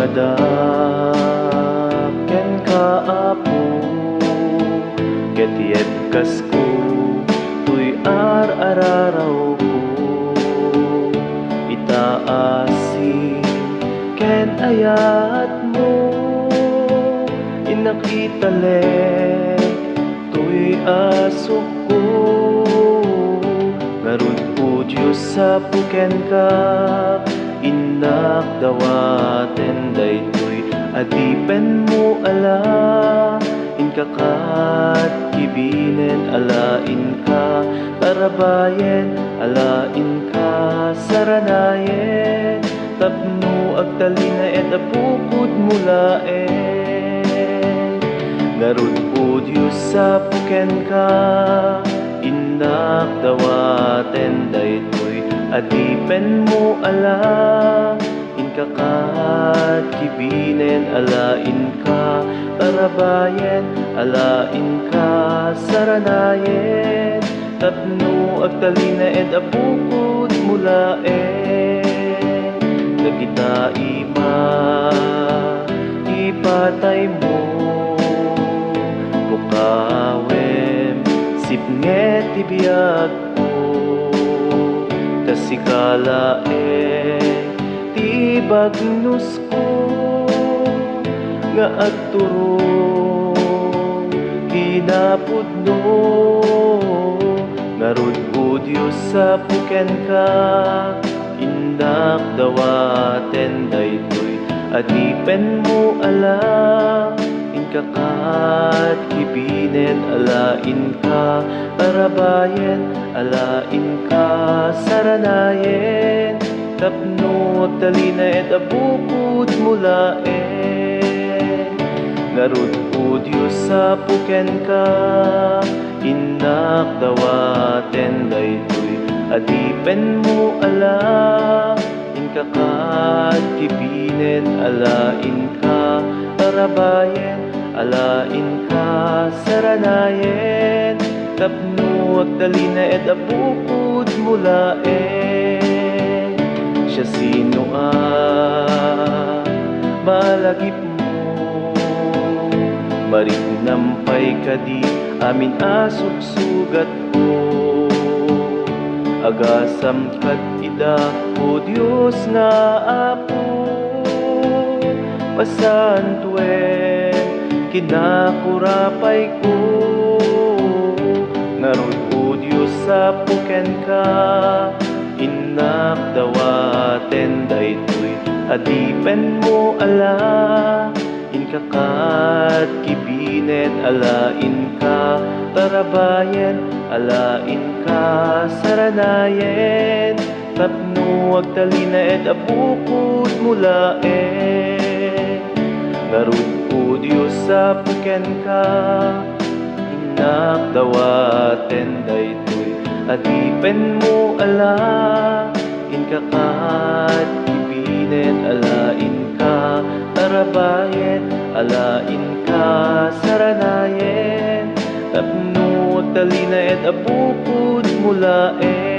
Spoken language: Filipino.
Ngadaken ka apo Ketiyet kasku Tuy ar-araraw ko Itaasi Ken ayat mo Inakitalen Tuy asok ko Ngarud po Diyos sa puken ka Inak dawaten daytoy adipen mo ala Inkakat kibinen alain ka Tarabayen alain ka saranayen Tapno agtalina et apukod mulaen Ngarud po Diyos sa puken ka Inak dawaten daytoy adipen mo ala Inkakat kibinen alain ka Tarabayen alain ka saranayen Tapno agtalina et apukod mulaen Nagita ima ipatay mo Bukawem sipnget ibiyag ko Tasikala ti bagnus ko Nga agturo kinapudno Ngarud po Diyos sa puken ka Indak dawaten daytoy adipen mo ala Inkakat kibinen alain ka Tarabayen alain ka saranayen Tapno agtalina et abukod mulaen Ngarud po Diyos sa puken ka Inak dawaten daytoy adipen mo ala Inkakat kibinen alain ka Tarabayen alain ka saranayen Tapno agtalina et abukod mulaen Siya sino malagip mo Marignampay ka di amin asugsugat ko Agasam kat ida o Diyos nga apo Pasantuen kinakurapay ko Ngarud po Diyos sa puken ka Inak dawaten daytoy adipen mo ala Inkakat kibinen alain ka Tarabayen alain ka saranayen Tapno agtalina et abukod mulaen Ngarud po Diyos sa puken ka Inak dawaten daytoy adipen mo ala Inkakat kibinen alain ka Tarabayen alain ka saranayen Tapno agtalina et abukod mulaen